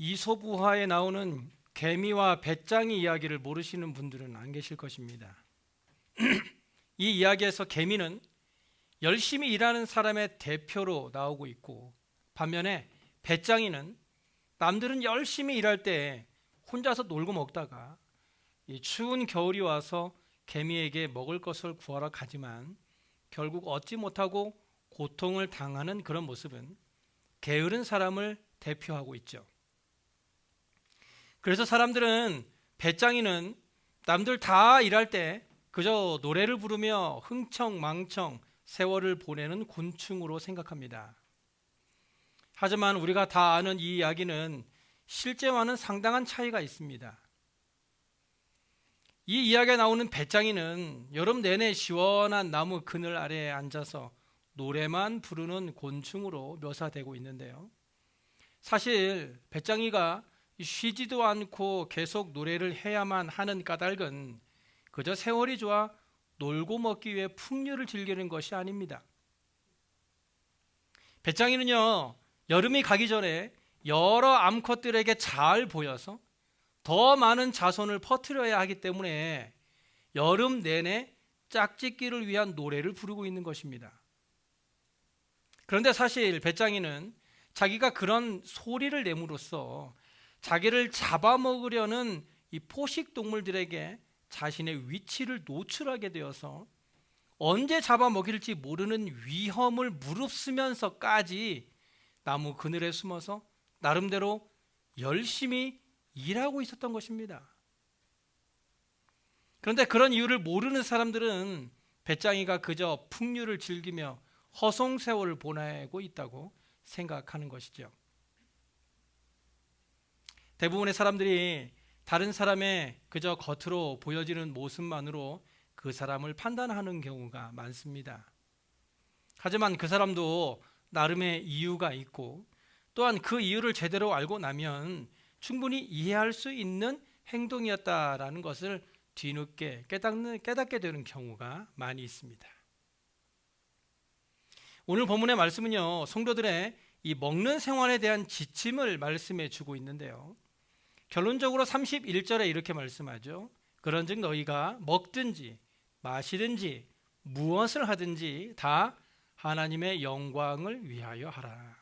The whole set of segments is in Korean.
이솝우화에 나오는 개미와 배짱이 이야기를 모르시는 분들은 안 계실 것입니다. 이 이야기에서 개미는 열심히 일하는 사람의 대표로 나오고 있고, 반면에 배짱이는 남들은 열심히 일할 때 혼자서 놀고 먹다가 이 추운 겨울이 와서 개미에게 먹을 것을 구하러 가지만 결국 얻지 못하고 고통을 당하는 그런 모습은 게으른 사람을 대표하고 있죠. 그래서 사람들은 배짱이는 남들 다 일할 때 그저 노래를 부르며 흥청망청 세월을 보내는 곤충으로 생각합니다. 하지만 우리가 다 아는 이 이야기는 실제와는 상당한 차이가 있습니다. 이 이야기에 나오는 배짱이는 여름 내내 시원한 나무 그늘 아래에 앉아서 노래만 부르는 곤충으로 묘사되고 있는데요. 사실 배짱이가 쉬지도 않고 계속 노래를 해야만 하는 까닭은 그저 세월이 좋아 놀고 먹기 위해 풍류를 즐기는 것이 아닙니다. 배짱이는요, 여름이 가기 전에 여러 암컷들에게 잘 보여서 더 많은 자손을 퍼뜨려야 하기 때문에 여름 내내 짝짓기를 위한 노래를 부르고 있는 것입니다. 그런데 사실 배짱이는 자기가 그런 소리를 내므로써 자기를 잡아먹으려는 이 포식 동물들에게 자신의 위치를 노출하게 되어서 언제 잡아먹힐지 모르는 위험을 무릅쓰면서까지 나무 그늘에 숨어서 나름대로 열심히 일하고 있었던 것입니다. 그런데 그런 이유를 모르는 사람들은 배짱이가 그저 풍류를 즐기며 허송세월을 보내고 있다고 생각하는 것이죠. 대부분의 사람들이 다른 사람의 그저 겉으로 보여지는 모습만으로 그 사람을 판단하는 경우가 많습니다. 하지만 그 사람도 나름의 이유가 있고, 또한 그 이유를 제대로 알고 나면 충분히 이해할 수 있는 행동이었다라는 것을 뒤늦게 깨닫게 되는 경우가 많이 있습니다. 오늘 본문의 말씀은요, 성도들의 이 먹는 생활에 대한 지침을 말씀해 주고 있는데요, 결론적으로 31절에 이렇게 말씀하죠. 그런즉 너희가 먹든지 마시든지 무엇을 하든지 다 하나님의 영광을 위하여 하라.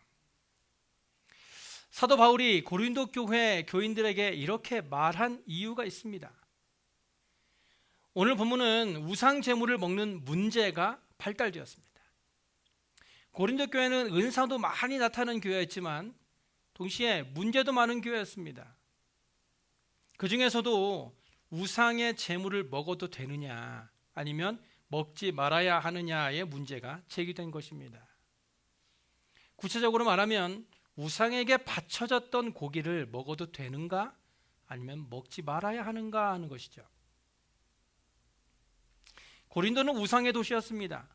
사도 바울이 고린도 교회 교인들에게 이렇게 말한 이유가 있습니다. 오늘 본문은 우상 제물을 먹는 문제가 발달되었습니다. 고린도 교회는 은사도 많이 나타나는 교회였지만 동시에 문제도 많은 교회였습니다. 그 중에서도 우상의 제물을 먹어도 되느냐 아니면 먹지 말아야 하느냐의 문제가 제기된 것입니다. 구체적으로 말하면 우상에게 바쳐졌던 고기를 먹어도 되는가 아니면 먹지 말아야 하는가 하는 것이죠. 고린도는 우상의 도시였습니다.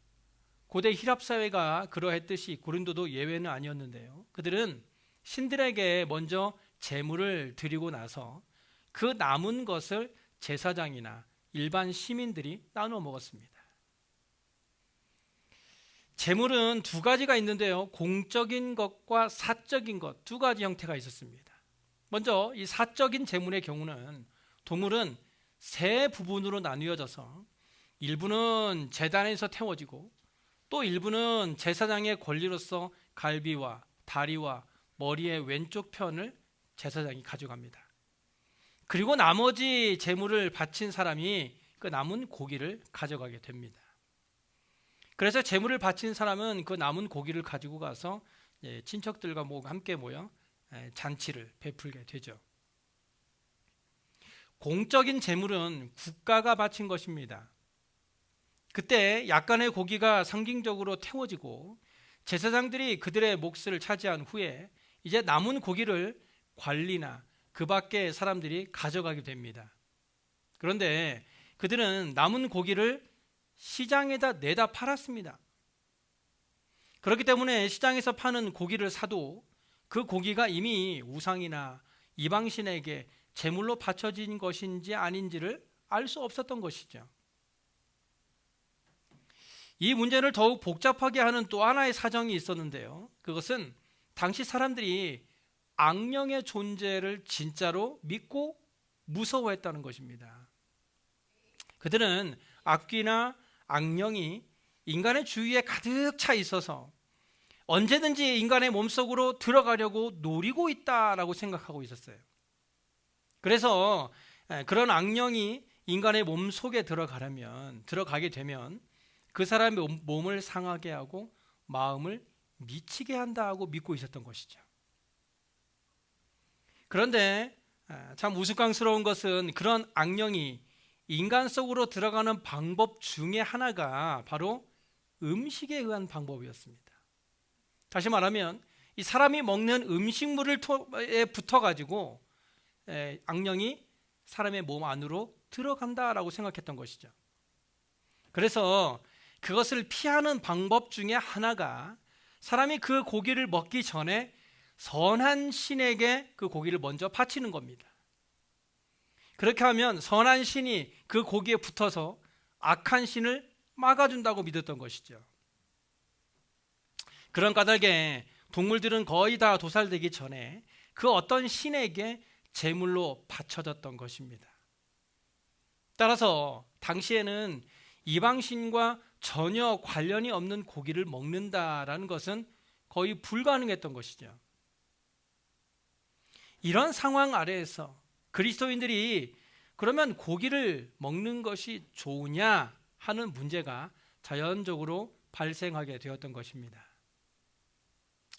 고대 히랍 사회가 그러했듯이 고린도도 예외는 아니었는데요, 그들은 신들에게 먼저 제물을 드리고 나서 그 남은 것을 제사장이나 일반 시민들이 나누어 먹었습니다. 제물은 두 가지가 있는데요, 공적인 것과 사적인 것 두 가지 형태가 있었습니다. 먼저 이 사적인 제물의 경우는 동물은 세 부분으로 나누어져서 일부는 제단에서 태워지고 또 일부는 제사장의 권리로서 갈비와 다리와 머리의 왼쪽 편을 제사장이 가져갑니다. 그리고 나머지 제물을 바친 사람이 그 남은 고기를 가져가게 됩니다. 그래서 제물을 바친 사람은 그 남은 고기를 가지고 가서 친척들과 함께 모여 잔치를 베풀게 되죠. 공적인 제물은 국가가 바친 것입니다. 그때 약간의 고기가 상징적으로 태워지고 제사장들이 그들의 몫을 차지한 후에 이제 남은 고기를 관리나 그 밖의 사람들이 가져가게 됩니다. 그런데 그들은 남은 고기를 시장에다 내다 팔았습니다. 그렇기 때문에 시장에서 파는 고기를 사도 그 고기가 이미 우상이나 이방신에게 제물로 바쳐진 것인지 아닌지를 알 수 없었던 것이죠. 이 문제를 더욱 복잡하게 하는 또 하나의 사정이 있었는데요, 그것은 당시 사람들이 악령의 존재를 진짜로 믿고 무서워했다는 것입니다. 그들은 악귀나 악령이 인간의 주위에 가득 차 있어서 언제든지 인간의 몸속으로 들어가려고 노리고 있다라고 생각하고 있었어요. 그래서 그런 악령이 인간의 몸 속에 들어가게 되면 그 사람의 몸을 상하게 하고 마음을 미치게 한다고 믿고 있었던 것이죠. 그런데 참 우스꽝스러운 것은 그런 악령이 인간 속으로 들어가는 방법 중에 하나가 바로 음식에 의한 방법이었습니다. 다시 말하면 이 사람이 먹는 음식물에 붙어가지고 악령이 사람의 몸 안으로 들어간다라고 생각했던 것이죠. 그래서 그것을 피하는 방법 중에 하나가 사람이 그 고기를 먹기 전에 선한 신에게 그 고기를 먼저 바치는 겁니다. 그렇게 하면 선한 신이 그 고기에 붙어서 악한 신을 막아준다고 믿었던 것이죠. 그런 까닭에 동물들은 거의 다 도살되기 전에 그 어떤 신에게 제물로 바쳐졌던 것입니다. 따라서 당시에는 이방신과 전혀 관련이 없는 고기를 먹는다라는 것은 거의 불가능했던 것이죠. 이런 상황 아래에서 그리스도인들이 그러면 고기를 먹는 것이 좋으냐 하는 문제가 자연적으로 발생하게 되었던 것입니다.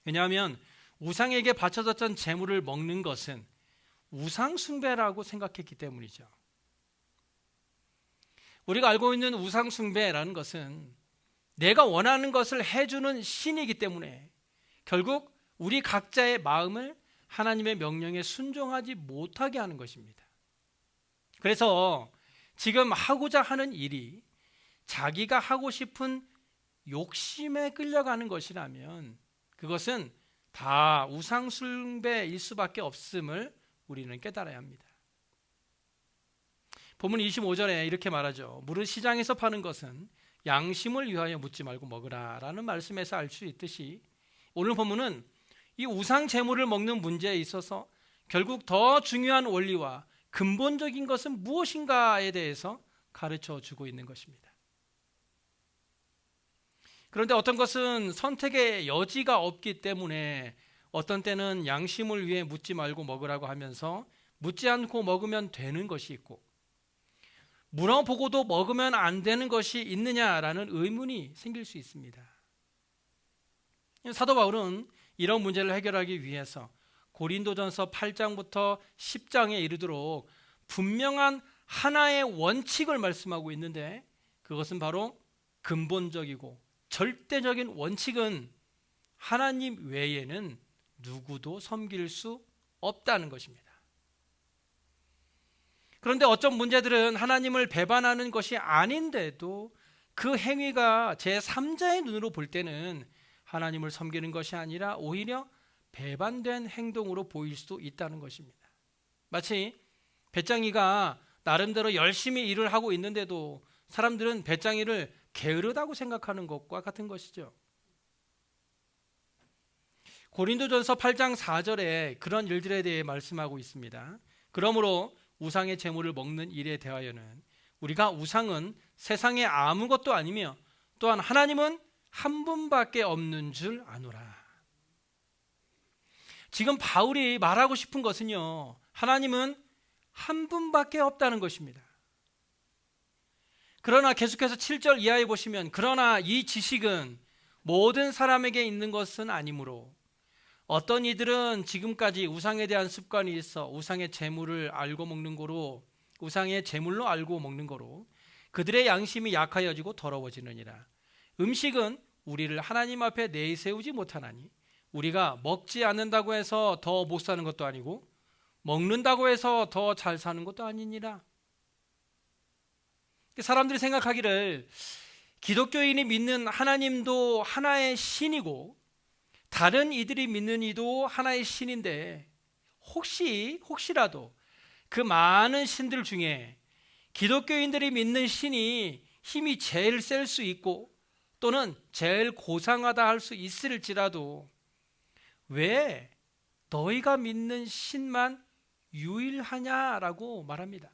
왜냐하면 우상에게 바쳐졌던 제물을 먹는 것은 우상 숭배라고 생각했기 때문이죠. 우리가 알고 있는 우상 숭배라는 것은 내가 원하는 것을 해주는 신이기 때문에 결국 우리 각자의 마음을 하나님의 명령에 순종하지 못하게 하는 것입니다. 그래서 지금 하고자 하는 일이 자기가 하고 싶은 욕심에 끌려가는 것이라면 그것은 다 우상 숭배일 수밖에 없음을 우리는 깨달아야 합니다. 본문 25절에 이렇게 말하죠. 무릇 시장에서 파는 것은 양심을 위하여 묻지 말고 먹으라 라는 말씀에서 알 수 있듯이 오늘 본문은 이 우상 제물을 먹는 문제에 있어서 결국 더 중요한 원리와 근본적인 것은 무엇인가에 대해서 가르쳐 주고 있는 것입니다. 그런데 어떤 것은 선택의 여지가 없기 때문에 어떤 때는 양심을 위해 묻지 말고 먹으라고 하면서 묻지 않고 먹으면 되는 것이 있고 물어보고도 먹으면 안 되는 것이 있느냐라는 의문이 생길 수 있습니다. 사도 바울은 이런 문제를 해결하기 위해서 고린도전서 8장부터 10장에 이르도록 분명한 하나의 원칙을 말씀하고 있는데 그것은 바로 근본적이고 절대적인 원칙은 하나님 외에는 누구도 섬길 수 없다는 것입니다. 그런데 어떤 문제들은 하나님을 배반하는 것이 아닌데도 그 행위가 제3자의 눈으로 볼 때는 하나님을 섬기는 것이 아니라 오히려 배반된 행동으로 보일 수도 있다는 것입니다. 마치 배짱이가 나름대로 열심히 일을 하고 있는데도 사람들은 배짱이를 게으르다고 생각하는 것과 같은 것이죠. 고린도전서 8장 4절에 그런 일들에 대해 말씀하고 있습니다. 그러므로 우상의 제물을 먹는 일에 대하여는 우리가 우상은 세상에 아무것도 아니며 또한 하나님은 한 분밖에 없는 줄 아노라. 지금 바울이 말하고 싶은 것은요, 하나님은 한 분밖에 없다는 것입니다. 그러나 계속해서 7절 이하에 보시면 그러나 이 지식은 모든 사람에게 있는 것은 아니므로 어떤 이들은 지금까지 우상에 대한 습관이 있어 우상의 제물을 알고 먹는 거로 우상의 제물로 알고 먹는 거로 그들의 양심이 약하여지고 더러워지느니라. 음식은 우리를 하나님 앞에 내세우지 못하나니 우리가 먹지 않는다고 해서 더 못 사는 것도 아니고 먹는다고 해서 더 잘 사는 것도 아니니라. 사람들이 생각하기를 기독교인이 믿는 하나님도 하나의 신이고 다른 이들이 믿는 이도 하나의 신인데 혹시라도 그 많은 신들 중에 기독교인들이 믿는 신이 힘이 제일 셀 수 있고 또는 제일 고상하다 할 수 있을지라도 왜 너희가 믿는 신만 유일하냐라고 말합니다.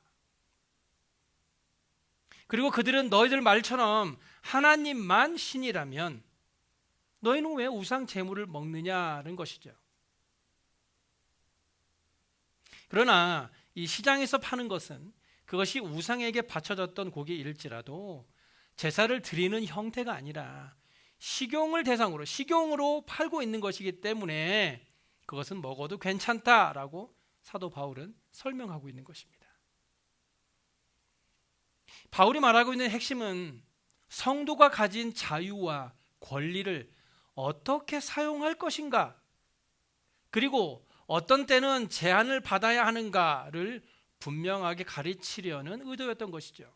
그리고 그들은 너희들 말처럼 하나님만 신이라면 너희는 왜 우상 제물을 먹느냐는 것이죠. 그러나 이 시장에서 파는 것은 그것이 우상에게 바쳐졌던 고기일지라도 제사를 드리는 형태가 아니라 식용을 대상으로 식용으로 팔고 있는 것이기 때문에 그것은 먹어도 괜찮다라고 사도 바울은 설명하고 있는 것입니다. 바울이 말하고 있는 핵심은 성도가 가진 자유와 권리를 어떻게 사용할 것인가, 그리고 어떤 때는 제한을 받아야 하는가를 분명하게 가르치려는 의도였던 것이죠.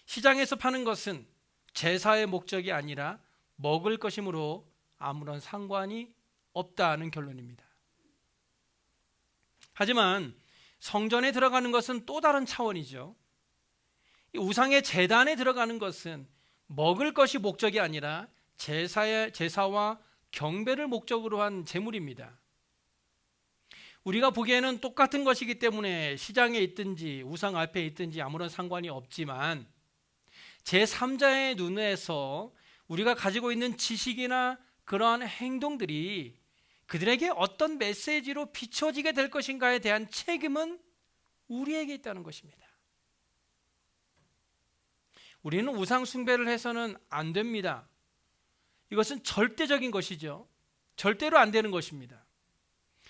시장에서 파는 것은 제사의 목적이 아니라 먹을 것이므로 아무런 상관이 없다는 결론입니다. 하지만 성전에 들어가는 것은 또 다른 차원이죠. 우상의 제단에 들어가는 것은 먹을 것이 목적이 아니라 제사와 경배를 목적으로 한 제물입니다. 우리가 보기에는 똑같은 것이기 때문에 시장에 있든지 우상 앞에 있든지 아무런 상관이 없지만 제3자의 눈에서 우리가 가지고 있는 지식이나 그러한 행동들이 그들에게 어떤 메시지로 비춰지게 될 것인가에 대한 책임은 우리에게 있다는 것입니다. 우리는 우상 숭배를 해서는 안 됩니다. 이것은 절대적인 것이죠. 절대로 안 되는 것입니다.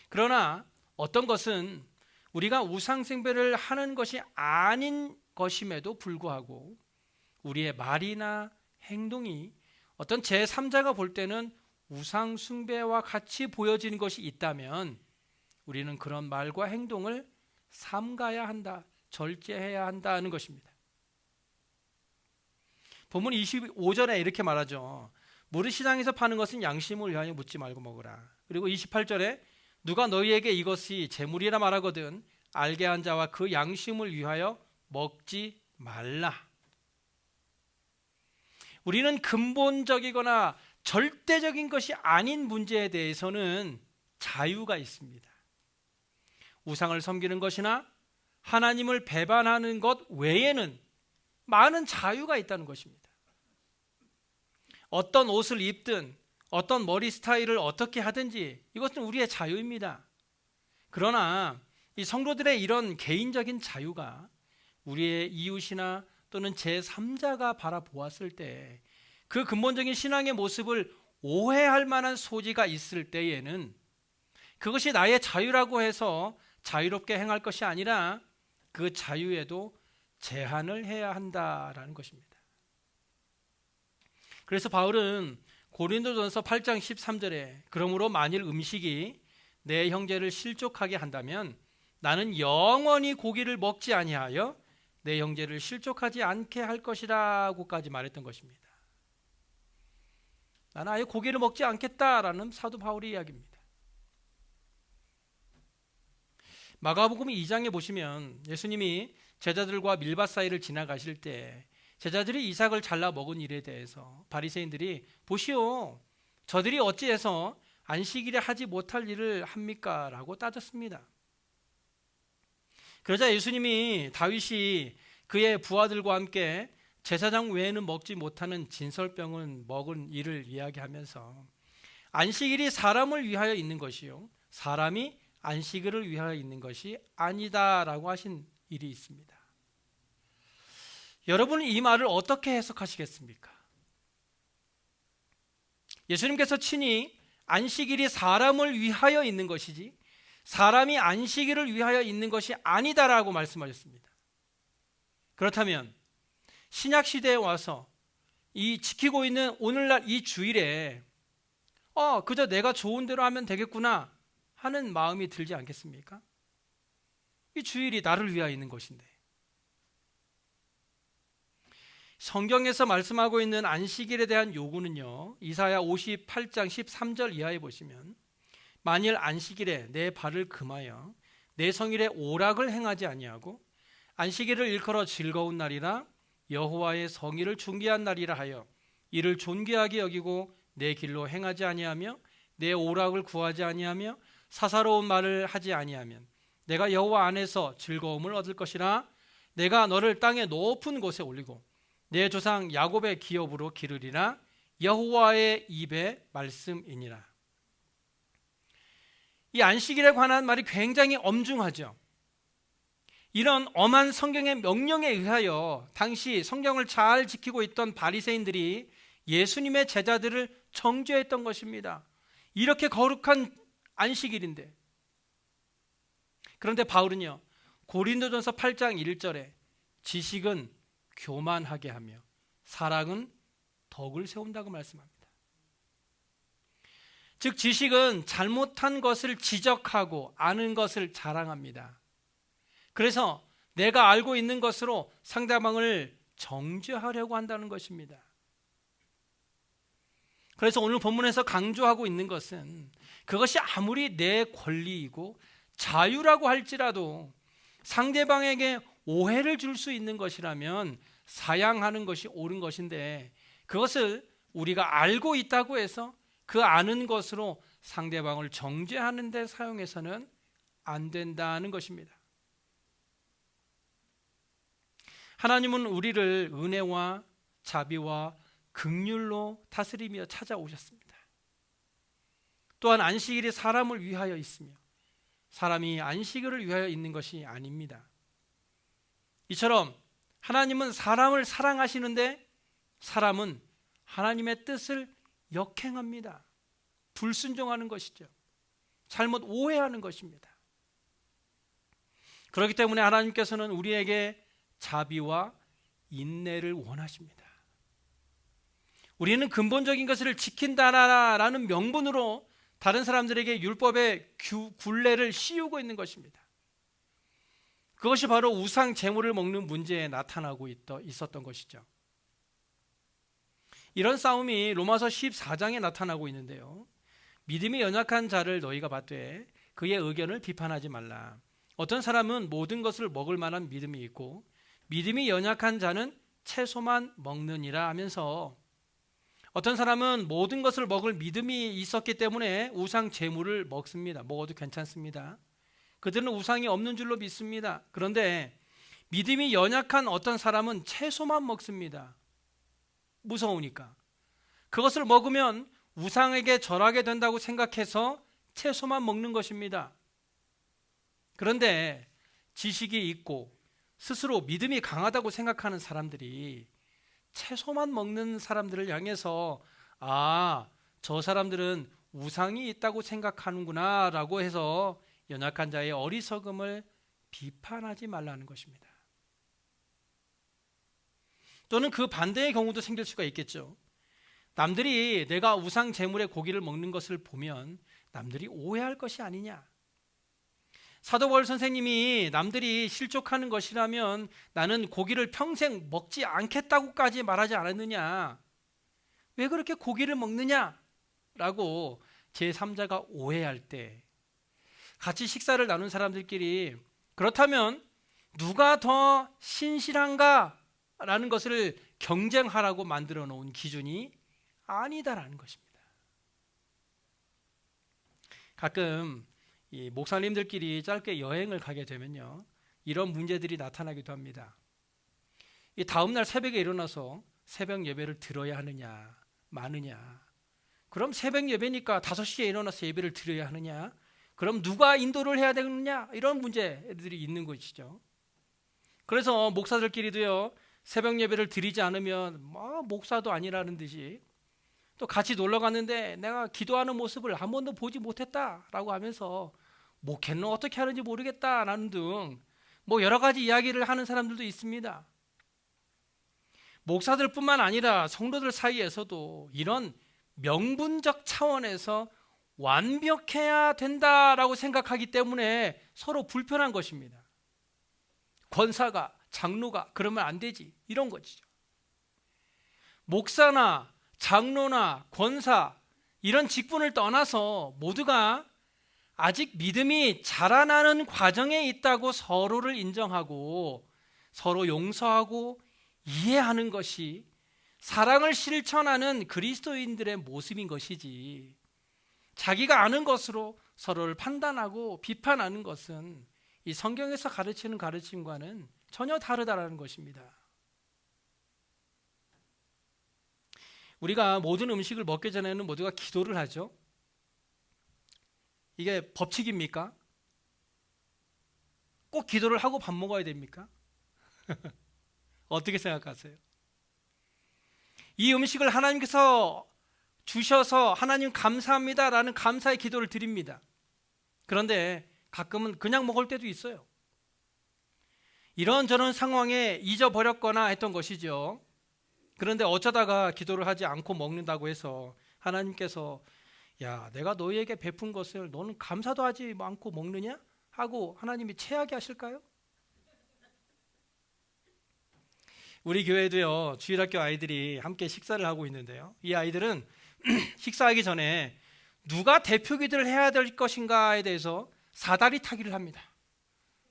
그러나 어떤 것은 우리가 우상 숭배를 하는 것이 아닌 것임에도 불구하고 우리의 말이나 행동이 어떤 제3자가 볼 때는 우상 숭배와 같이 보여지는 것이 있다면 우리는 그런 말과 행동을 삼가야 한다, 절제해야 한다는 것입니다. 본문 25절에 이렇게 말하죠. 무릇 시장에서 파는 것은 양심을 위하여 묻지 말고 먹으라. 그리고 28절에 누가 너희에게 이것이 재물이라 말하거든 알게 한 자와 그 양심을 위하여 먹지 말라. 우리는 근본적이거나 절대적인 것이 아닌 문제에 대해서는 자유가 있습니다. 우상을 섬기는 것이나 하나님을 배반하는 것 외에는 많은 자유가 있다는 것입니다. 어떤 옷을 입든 어떤 머리 스타일을 어떻게 하든지 이것은 우리의 자유입니다. 그러나 이 성도들의 이런 개인적인 자유가 우리의 이웃이나 또는 제3자가 바라보았을 때 그 근본적인 신앙의 모습을 오해할 만한 소지가 있을 때에는 그것이 나의 자유라고 해서 자유롭게 행할 것이 아니라 그 자유에도 제한을 해야 한다라는 것입니다. 그래서 바울은 고린도전서 8장 13절에 그러므로 만일 음식이 내 형제를 실족하게 한다면 나는 영원히 고기를 먹지 아니하여 내 형제를 실족하지 않게 할 것이라고까지 말했던 것입니다. 나는 아예 고기를 먹지 않겠다라는 사도 바울의 이야기입니다. 마가복음 2장에 보시면 예수님이 제자들과 밀밭 사이를 지나가실 때 제자들이 이삭을 잘라 먹은 일에 대해서 바리새인들이 보시오 저들이 어찌해서 안식일에 하지 못할 일을 합니까? 라고 따졌습니다. 그러자 예수님이 다윗이 그의 부하들과 함께 제사장 외에는 먹지 못하는 진설병을 먹은 일을 이야기하면서 안식일이 사람을 위하여 있는 것이요 사람이 안식일을 위하여 있는 것이 아니다라고 하신 일이 있습니다. 여러분은 이 말을 어떻게 해석하시겠습니까? 예수님께서 친히 안식일이 사람을 위하여 있는 것이지 사람이 안식일을 위하여 있는 것이 아니다라고 말씀하셨습니다. 그렇다면 신약 시대에 와서 이 지키고 있는 오늘날 이 주일에 그저 내가 좋은 대로 하면 되겠구나 하는 마음이 들지 않겠습니까? 이 주일이 나를 위하여 있는 것인데 성경에서 말씀하고 있는 안식일에 대한 요구는요 이사야 58장 13절 이하에 보시면 만일 안식일에 내 발을 금하여 내 성일에 오락을 행하지 아니하고 안식일을 일컬어 즐거운 날이라 여호와의 성일을 중개한 날이라 하여 이를 존귀하게 여기고 내 길로 행하지 아니하며 내 오락을 구하지 아니하며 사사로운 말을 하지 아니하면 내가 여호와 안에서 즐거움을 얻을 것이라. 내가 너를 땅의 높은 곳에 올리고 내 조상 야곱의 기업으로 기르리라. 여호와의 입의 말씀이니라. 이 안식일에 관한 말이 굉장히 엄중하죠. 이런 엄한 성경의 명령에 의하여 당시 성경을 잘 지키고 있던 바리새인들이 예수님의 제자들을 정죄했던 것입니다. 이렇게 거룩한 안식일인데. 그런데 바울은요, 고린도전서 8장 1절에 지식은 교만하게 하며 사랑은 덕을 세운다고 말씀합니다. 즉 지식은 잘못한 것을 지적하고 아는 것을 자랑합니다. 그래서 내가 알고 있는 것으로 상대방을 정죄하려고 한다는 것입니다. 그래서 오늘 본문에서 강조하고 있는 것은 그것이 아무리 내 권리이고 자유라고 할지라도 상대방에게 오해를 줄 수 있는 것이라면 사양하는 것이 옳은 것인데, 그것을 우리가 알고 있다고 해서 그 아는 것으로 상대방을 정죄하는 데 사용해서는 안 된다는 것입니다. 하나님은 우리를 은혜와 자비와 긍휼로 다스리며 찾아오셨습니다. 또한 안식일이 사람을 위하여 있으며 사람이 안식일을 위하여 있는 것이 아닙니다. 이처럼 하나님은 사람을 사랑하시는데 사람은 하나님의 뜻을 역행합니다. 불순종하는 것이죠. 잘못 오해하는 것입니다. 그렇기 때문에 하나님께서는 우리에게 자비와 인내를 원하십니다. 우리는 근본적인 것을 지킨다라는 명분으로 다른 사람들에게 율법의 굴레를 씌우고 있는 것입니다. 그것이 바로 우상 제물을 먹는 문제에 나타나고 있었던 것이죠. 이런 싸움이 로마서 14장에 나타나고 있는데요, 믿음이 연약한 자를 너희가 받되 그의 의견을 비판하지 말라. 어떤 사람은 모든 것을 먹을 만한 믿음이 있고 믿음이 연약한 자는 채소만 먹느니라 하면서, 어떤 사람은 모든 것을 먹을 믿음이 있었기 때문에 우상 제물을 먹습니다. 먹어도 괜찮습니다. 그들은 우상이 없는 줄로 믿습니다. 그런데 믿음이 연약한 어떤 사람은 채소만 먹습니다. 무서우니까. 그것을 먹으면 우상에게 절하게 된다고 생각해서 채소만 먹는 것입니다. 그런데 지식이 있고 스스로 믿음이 강하다고 생각하는 사람들이 채소만 먹는 사람들을 향해서 저 사람들은 우상이 있다고 생각하는구나 라고 해서 연약한 자의 어리석음을 비판하지 말라는 것입니다. 또는 그 반대의 경우도 생길 수가 있겠죠. 남들이 내가 우상 제물의 고기를 먹는 것을 보면 남들이 오해할 것이 아니냐. 사도 바울 선생님이 남들이 실족하는 것이라면 나는 고기를 평생 먹지 않겠다고까지 말하지 않았느냐. 왜 그렇게 고기를 먹느냐? 라고 제3자가 오해할 때 같이 식사를 나눈 사람들끼리 그렇다면 누가 더 신실한가? 라는 것을 경쟁하라고 만들어 놓은 기준이 아니다라는 것입니다. 가끔 이 목사님들끼리 짧게 여행을 가게 되면요, 이런 문제들이 나타나기도 합니다. 이 다음날 새벽에 일어나서 새벽 예배를 들어야 하느냐 마느냐. 그럼 새벽 예배니까 5시에 일어나서 예배를 드려야 하느냐. 그럼 누가 인도를 해야 되느냐. 이런 문제들이 있는 것이죠. 그래서 목사들끼리도요, 새벽 예배를 드리지 않으면 목사도 아니라는 듯이 또 같이 놀러 갔는데 내가 기도하는 모습을 한 번도 보지 못했다라고 하면서 목회는 어떻게 하는지 모르겠다라는 등 여러 가지 이야기를 하는 사람들도 있습니다. 목사들뿐만 아니라 성도들 사이에서도 이런 명분적 차원에서 완벽해야 된다라고 생각하기 때문에 서로 불편한 것입니다. 권사가, 장로가 그러면 안 되지, 이런 것이죠. 목사나 장로나 권사 이런 직분을 떠나서 모두가 아직 믿음이 자라나는 과정에 있다고 서로를 인정하고 서로 용서하고 이해하는 것이 사랑을 실천하는 그리스도인들의 모습인 것이지, 자기가 아는 것으로 서로를 판단하고 비판하는 것은 이 성경에서 가르치는 가르침과는 전혀 다르다라는 것입니다. 우리가 모든 음식을 먹기 전에는 모두가 기도를 하죠. 이게 법칙입니까? 꼭 기도를 하고 밥 먹어야 됩니까? 어떻게 생각하세요? 이 음식을 하나님께서 주셔서 하나님 감사합니다라는 감사의 기도를 드립니다. 그런데 가끔은 그냥 먹을 때도 있어요. 이런저런 상황에 잊어버렸거나 했던 것이죠. 그런데 어쩌다가 기도를 하지 않고 먹는다고 해서 하나님께서 야, 내가 너희에게 베푼 것을 너는 감사도 하지 않고 먹느냐? 하고 하나님이 체하게 하실까요? 우리 교회도요, 주일학교 아이들이 함께 식사를 하고 있는데요, 이 아이들은 식사하기 전에 누가 대표 기도를 해야 될 것인가에 대해서 사다리 타기를 합니다.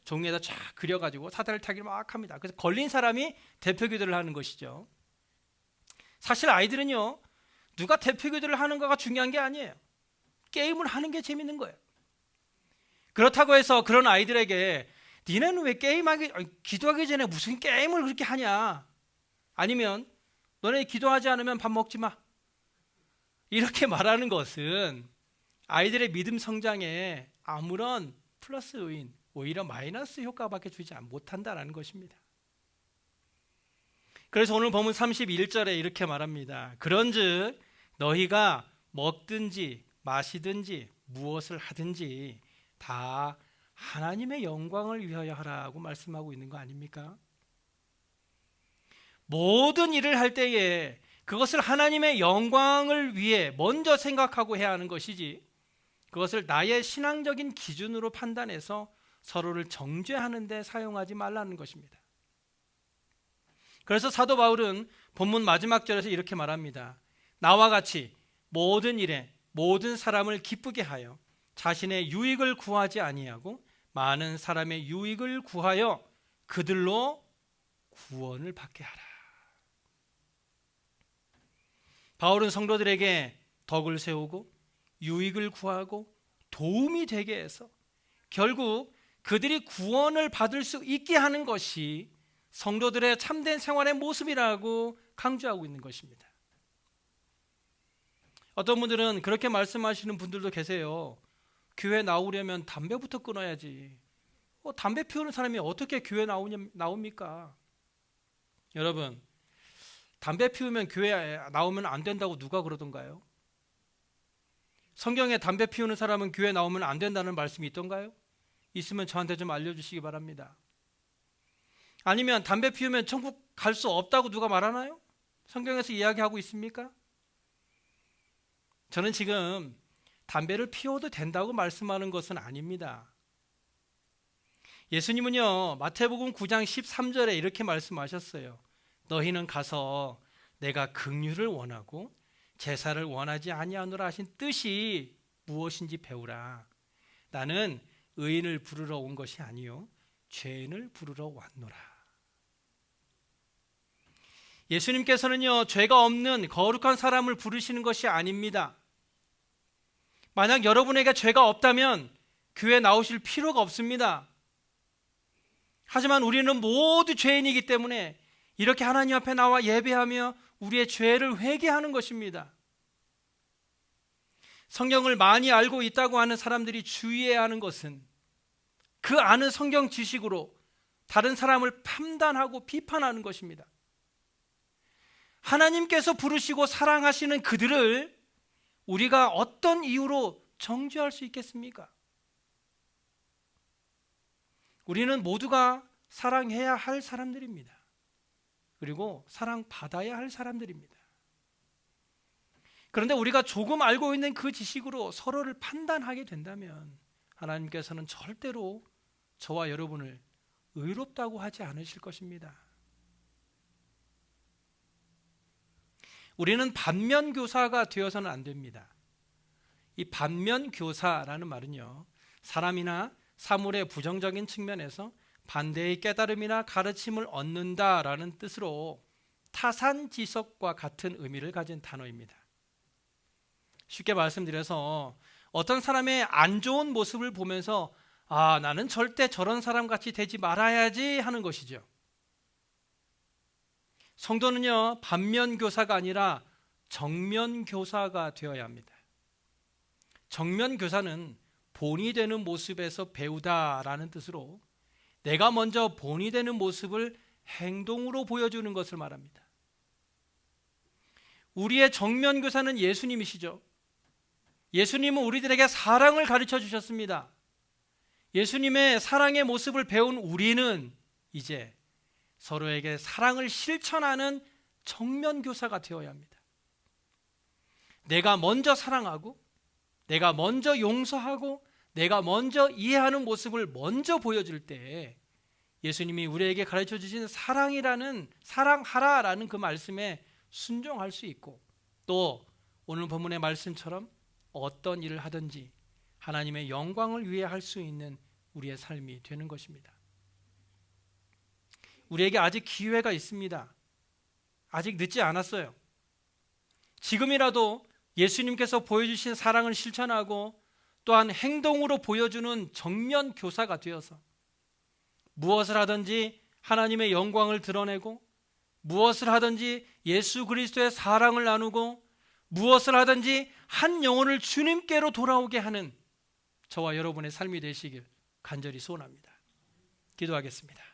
종이에다 쫙 그려가지고 사다리 타기를 막 합니다. 그래서 걸린 사람이 대표 기도를 하는 것이죠. 사실 아이들은요, 누가 대표 기도를 하는가가 중요한 게 아니에요. 게임을 하는 게 재밌는 거예요. 그렇다고 해서 그런 아이들에게 니네는 왜 기도하기 전에 무슨 게임을 그렇게 하냐? 아니면 너네 기도하지 않으면 밥 먹지 마. 이렇게 말하는 것은 아이들의 믿음 성장에 아무런 플러스 요인, 오히려 마이너스 효과밖에 주지 못한다라는 것입니다. 그래서 오늘 본문 31절에 이렇게 말합니다. 그런즉 너희가 먹든지 마시든지 무엇을 하든지 다 하나님의 영광을 위하여 하라고 말씀하고 있는 거 아닙니까? 모든 일을 할 때에 그것을 하나님의 영광을 위해 먼저 생각하고 해야 하는 것이지, 그것을 나의 신앙적인 기준으로 판단해서 서로를 정죄하는 데 사용하지 말라는 것입니다. 그래서 사도 바울은 본문 마지막 절에서 이렇게 말합니다. 나와 같이 모든 일에 모든 사람을 기쁘게 하여 자신의 유익을 구하지 아니하고 많은 사람의 유익을 구하여 그들로 구원을 받게 하라. 바울은 성도들에게 덕을 세우고 유익을 구하고 도움이 되게 해서 결국 그들이 구원을 받을 수 있게 하는 것이 성도들의 참된 생활의 모습이라고 강조하고 있는 것입니다. 어떤 분들은 그렇게 말씀하시는 분들도 계세요. 교회 나오려면 담배부터 끊어야지. 담배 피우는 사람이 어떻게 교회 나옵니까? 여러분, 담배 피우면 교회 나오면 안 된다고 누가 그러던가요? 성경에 담배 피우는 사람은 교회 나오면 안 된다는 말씀이 있던가요? 있으면 저한테 좀 알려주시기 바랍니다. 아니면 담배 피우면 천국 갈 수 없다고 누가 말하나요? 성경에서 이야기하고 있습니까? 저는 지금 담배를 피워도 된다고 말씀하는 것은 아닙니다. 예수님은요, 마태복음 9장 13절에 이렇게 말씀하셨어요. 너희는 가서 내가 긍휼을 원하고 제사를 원하지 아니하노라 하신 뜻이 무엇인지 배우라. 나는 의인을 부르러 온 것이 아니요 죄인을 부르러 왔노라. 예수님께서는요, 죄가 없는 거룩한 사람을 부르시는 것이 아닙니다. 만약 여러분에게 죄가 없다면 교회 나오실 필요가 없습니다. 하지만 우리는 모두 죄인이기 때문에 이렇게 하나님 앞에 나와 예배하며 우리의 죄를 회개하는 것입니다. 성경을 많이 알고 있다고 하는 사람들이 주의해야 하는 것은 그 아는 성경 지식으로 다른 사람을 판단하고 비판하는 것입니다. 하나님께서 부르시고 사랑하시는 그들을 우리가 어떤 이유로 정죄할 수 있겠습니까? 우리는 모두가 사랑해야 할 사람들입니다. 그리고 사랑받아야 할 사람들입니다. 그런데 우리가 조금 알고 있는 그 지식으로 서로를 판단하게 된다면 하나님께서는 절대로 저와 여러분을 의롭다고 하지 않으실 것입니다. 우리는 반면교사가 되어서는 안 됩니다. 이 반면교사라는 말은요, 사람이나 사물의 부정적인 측면에서 반대의 깨달음이나 가르침을 얻는다라는 뜻으로 타산지석과 같은 의미를 가진 단어입니다. 쉽게 말씀드려서 어떤 사람의 안 좋은 모습을 보면서 나는 절대 저런 사람 같이 되지 말아야지 하는 것이죠. 성도는요, 반면교사가 아니라 정면교사가 되어야 합니다. 정면교사는 본이 되는 모습에서 배우다라는 뜻으로 내가 먼저 본이 되는 모습을 행동으로 보여주는 것을 말합니다. 우리의 정면교사는 예수님이시죠. 예수님은 우리들에게 사랑을 가르쳐 주셨습니다. 예수님의 사랑의 모습을 배운 우리는 이제 서로에게 사랑을 실천하는 정면교사가 되어야 합니다. 내가 먼저 사랑하고, 내가 먼저 용서하고, 내가 먼저 이해하는 모습을 먼저 보여줄 때 예수님이 우리에게 가르쳐 주신 사랑하라라는 그 말씀에 순종할 수 있고, 또 오늘 본문의 말씀처럼 어떤 일을 하든지 하나님의 영광을 위해 할 수 있는 우리의 삶이 되는 것입니다. 우리에게 아직 기회가 있습니다. 아직 늦지 않았어요. 지금이라도 예수님께서 보여주신 사랑을 실천하고 또한 행동으로 보여주는 정면 교사가 되어서 무엇을 하든지 하나님의 영광을 드러내고, 무엇을 하든지 예수 그리스도의 사랑을 나누고, 무엇을 하든지 한 영혼을 주님께로 돌아오게 하는 저와 여러분의 삶이 되시길 간절히 소원합니다. 기도하겠습니다.